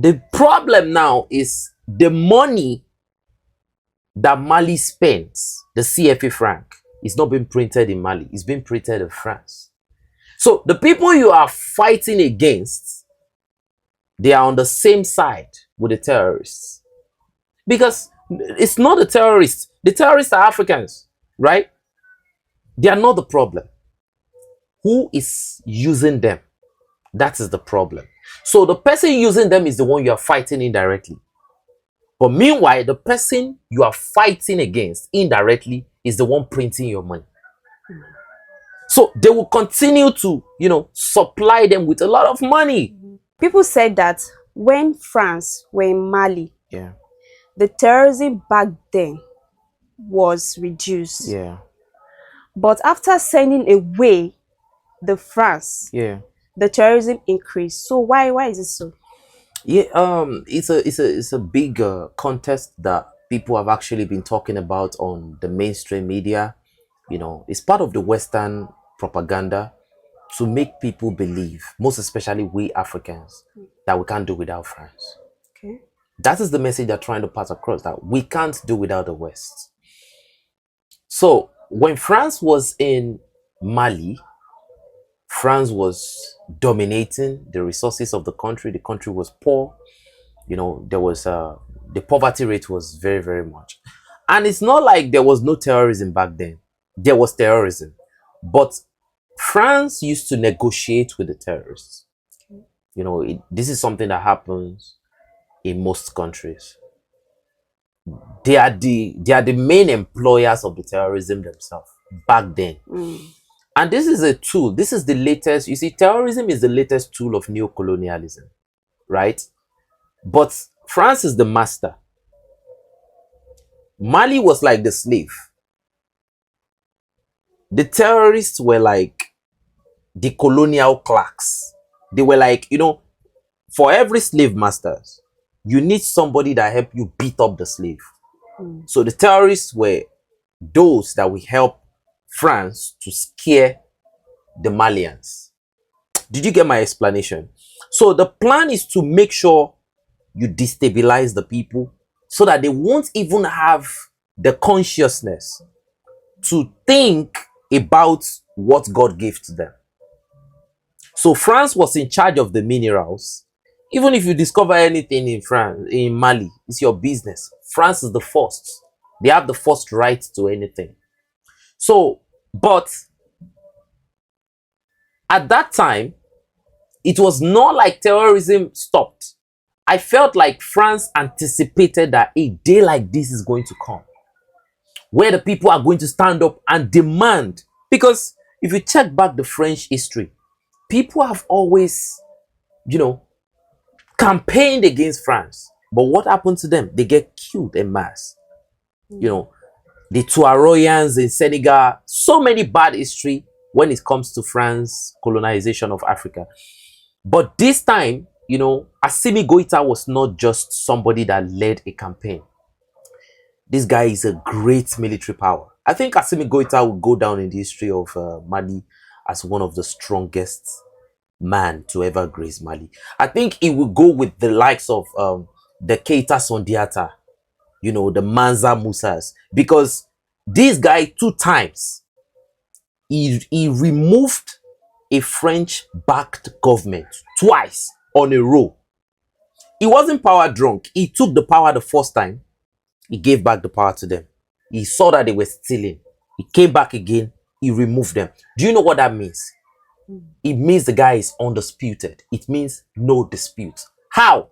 The problem now is the money that Mali spends, the CFA franc, is not being printed in Mali. It's being printed in France. So the people you are fighting against, they are on the same side with the terrorists. Because it's not the terrorists. The terrorists are Africans, right? They are not the problem. Who is using them? That is the problem. So the person using them is the one you are fighting indirectly. But meanwhile, the person you are fighting against indirectly is the one printing your money. So they will continue to, supply them with a lot of money. People said that when France were in Mali, Yeah. the terrorism back then was reduced. Yeah. But after sending away the France, Yeah. the terrorism increased. So why is it so? Yeah, it's a big contest that people have actually been talking about on the mainstream media. It's part of the Western propaganda to make people believe, most especially we Africans, that we can't do without France. Okay. That is the message they're trying to pass across, that we can't do without the West. So when France was in Mali, France was dominating the resources of the country. The country was poor. There was the poverty rate was very, very much. And it's not like there was no terrorism back then. There was terrorism. But France used to negotiate with the terrorists. This is something that happens in most countries. They are the main employers of the terrorism themselves back then. And this is a tool. This is the latest. You see, terrorism is the latest tool of neocolonialism, right? But France is the master. Mali was like the slave. The terrorists were like the colonial clerks. They were like, for every slave masters, you need somebody that help you beat up the slave. So the terrorists were those that will help France to scare the Malians. Did you get my explanation? So the plan is to make sure you destabilize the people so that they won't even have the consciousness to think about what God gave to them. So France was in charge of the minerals. Even if you discover anything in France, in Mali, it's your business. France is the first. They have the first right to anything. So, but at that time, it was not like terrorism stopped. I felt like France anticipated that a day like this is going to come, where the people are going to stand up and demand. Because if you check back the French history, people have always, campaigned against France. But what happened to them? They get killed en masse. The Tuaroyans in Senegal, so many bad history when it comes to France colonization of Africa. But this time, Asimi Goita was not just somebody that led a campaign. This guy is a great military power. I think Asimi Goita will go down in the history of Mali as one of the strongest man to ever grace Mali. I think he will go with the likes of the Keita Sondiata, the Manza Musas, because this guy 2 times, he removed a French-backed government twice on a row. He wasn't power drunk. He took the power the first time. He gave back the power to them. He saw that they were stealing. He came back again. He removed them. Do you know what that means? It means the guy is undisputed. It means no dispute. How?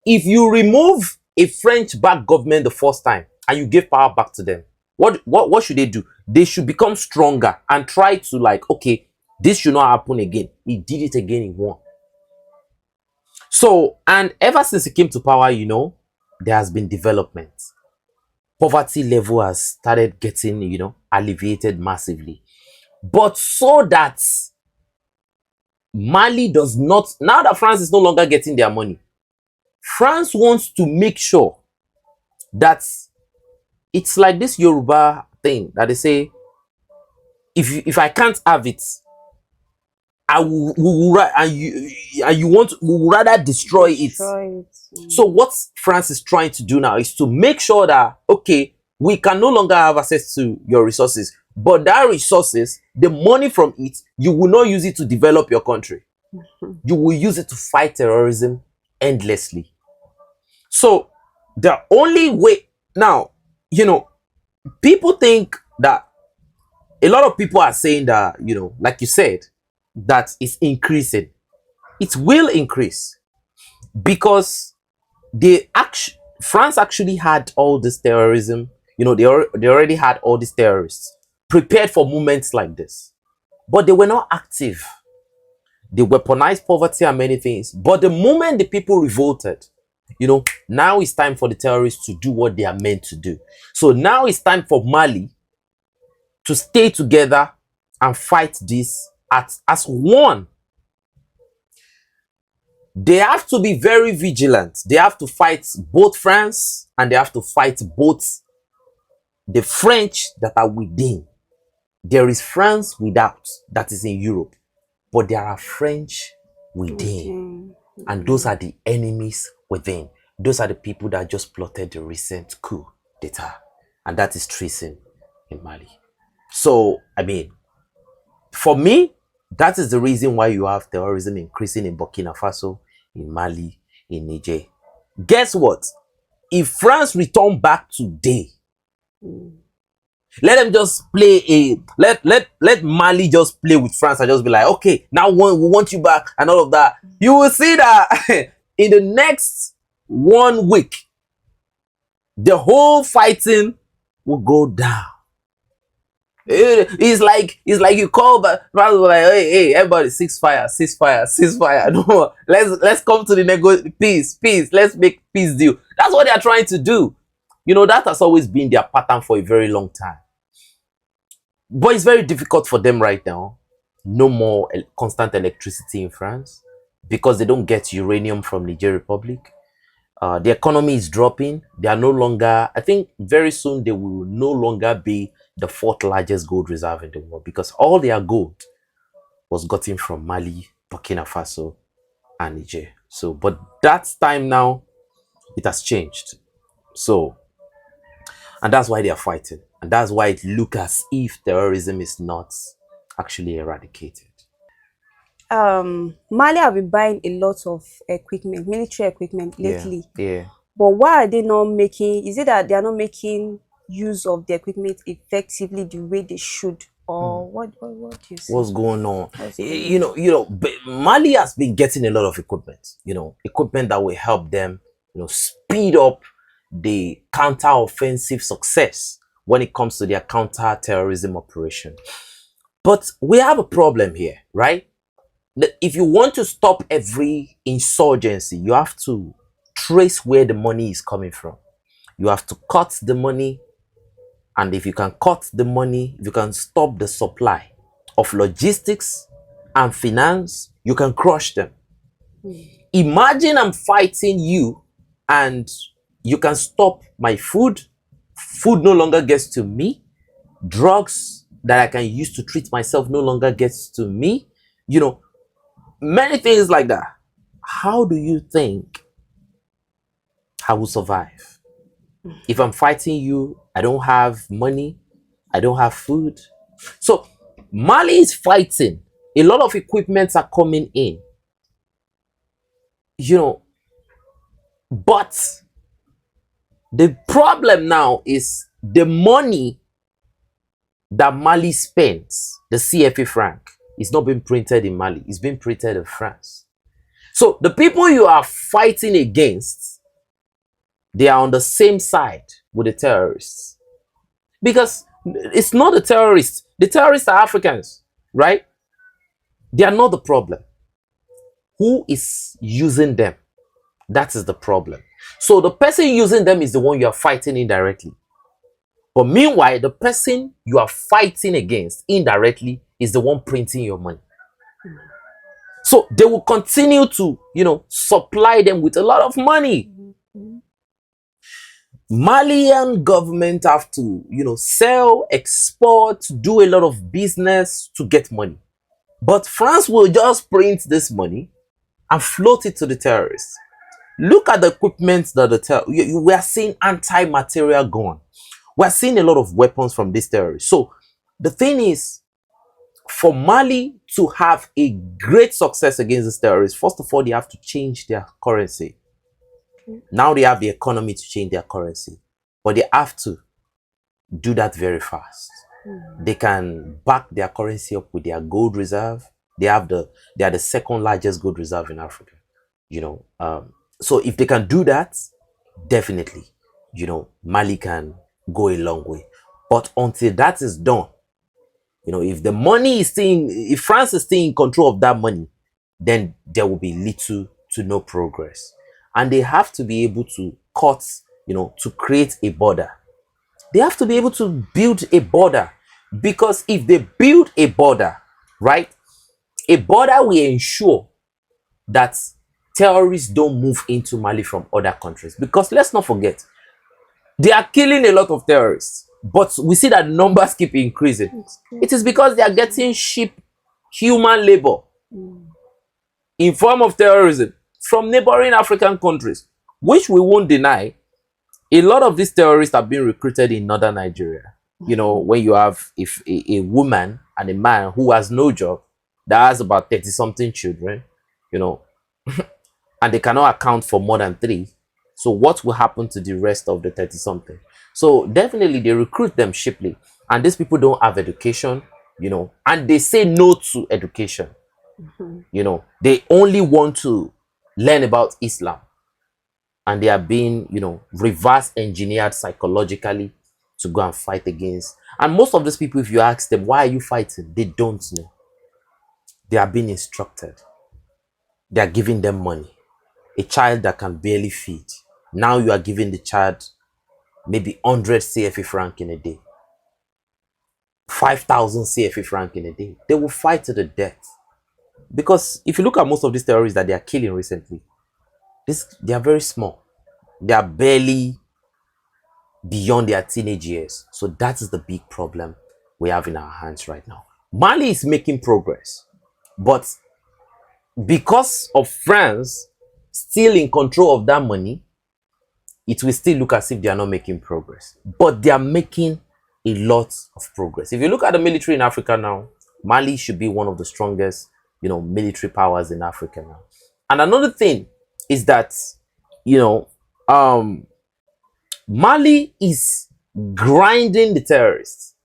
If you remove a French-backed government the first time and you give power back to them, what should they do? They should become stronger and try to okay, this should not happen again. He did it again, he won. So, and ever since he came to power, there has been development. Poverty level has started getting, alleviated massively. But so that Mali does not, now that France is no longer getting their money, France wants to make sure that it's like this Yoruba thing that they say, if I can't have it, and you want, we would rather destroy it. So what France is trying to do now is to make sure that, okay, we can no longer have access to your resources, but that resources, the money from it, you will not use it to develop your country. You will use it to fight terrorism endlessly. So the only way now, people think that, a lot of people are saying that, like you said, that it's increasing. It will increase because France actually had all this terrorism. They already had all these terrorists prepared for moments like this, but they were not active. They weaponized poverty and many things. But the moment the people revolted, now it's time for the terrorists to do what they are meant to do. So now it's time for Mali to stay together and fight this as one. They have to be very vigilant. They have to fight both France and they have to fight both the French that are within. There is France without, that is in Europe, but there are French within. And those are the enemies within. Those are the people that just plotted the recent coup d'etat, and that is treason in Mali. So, for me, that is the reason why you have terrorism increasing in Burkina Faso, in Mali, in Niger. Guess what? If France return back today, let them just play let Mali just play with France and just be like, okay, now we want you back and all of that. You will see that in the next 1 week, the whole fighting will go down. It's like you call back, like, hey, everybody, ceasefire. No, let's come to the peace. Let's make peace deal. That's what they are trying to do. That has always been their pattern for a very long time. But it's very difficult for them right now. No more constant electricity in France because they don't get uranium from Niger Republic. The economy is dropping. They are no longer, I think very soon they will no longer be the 4th largest gold reserve in the world because all their gold was gotten from Mali, Burkina Faso, and Niger. So, but that time now, it has changed. So, and that's why they are fighting. And that's why it looks as if terrorism is not actually eradicated. Mali have been buying a lot of equipment, military equipment lately. Yeah. But why are they not making, is it that they are not making use of the equipment effectively the way they should? Or what do you say? What's going on? Mali has been getting a lot of equipment, equipment that will help them, speed up the counter-offensive success when it comes to their counter-terrorism operation. But we have a problem here, right? If you want to stop every insurgency, you have to trace where the money is coming from. You have to cut the money. And if you can cut the money, if you can stop the supply of logistics and finance, you can crush them. Imagine I'm fighting you and you can stop my food. Food no longer gets to me. Drugs that I can use to treat myself no longer gets to me. Many things like that. How do you think I will survive? If I'm fighting you, I don't have money, I don't have food. So Mali is fighting. A lot of equipments are coming in. But the problem now is the money that Mali spends, the CFA franc, is not being printed in Mali. It's being printed in France. So the people you are fighting against, they are on the same side with the terrorists. Because it's not the terrorists. The terrorists are Africans, right? They are not the problem. Who is using them? That is the problem. So the person using them is the one you are fighting indirectly. But meanwhile, the person you are fighting against indirectly is the one printing your money. So they will continue to, supply them with a lot of money. Malian government have to, sell, export, do a lot of business to get money. But France will just print this money and float it to the terrorists. Look at the equipment that we are seeing anti-material gun. We are seeing a lot of weapons from these terrorists. So the thing is, for Mali to have a great success against these terrorists, first of all, they have to change their currency. Now they have the economy to change their currency, but they have to do that very fast. They can back their currency up with their gold reserve. They are the second largest gold reserve in Africa. So if they can do that, definitely, Mali can go a long way. But until that is done, if the money is if France is still in control of that money, then there will be little to no progress. And they have to be able to cut, to create a border. They have to be able to build a border, because if they build a border, right, a border will ensure that terrorists don't move into Mali from other countries. Because let's not forget, they are killing a lot of terrorists, but we see that numbers keep increasing. It is because they are getting cheap human labor in form of terrorism from neighboring African countries, which we won't deny. A lot of these terrorists have been recruited in northern Nigeria. When you have a woman and a man who has no job, that has about 30-something children, and they cannot account for more than 3. So what will happen to the rest of the 30-something? So definitely they recruit them cheaply. And these people don't have education, and they say no to education. They only want to learn about Islam. And they are being, reverse engineered psychologically to go and fight against. And most of these people, if you ask them, why are you fighting? They don't know. They are being instructed. They are giving them money. A child that can barely feed. Now you are giving the child maybe 100 CFA franc in a day. 5,000 CFA franc in a day. They will fight to the death. Because if you look at most of these terrorists that they are killing recently, they are very small. They are barely beyond their teenage years. So that is the big problem we have in our hands right now. Mali is making progress. But because of France still in control of that money, it will still look as if they are not making progress. But they are making a lot of progress. If you look at the military in Africa now, Mali should be one of the strongest, military powers in Africa now. And another thing is that, Mali is grinding the terrorists.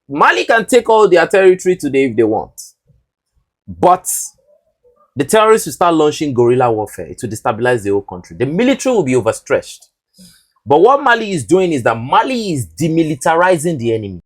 Mali can take all their territory today if they want. But the terrorists will start launching guerrilla warfare to destabilize the whole country. The military will be overstretched. But what Mali is doing is that Mali is demilitarizing the enemy.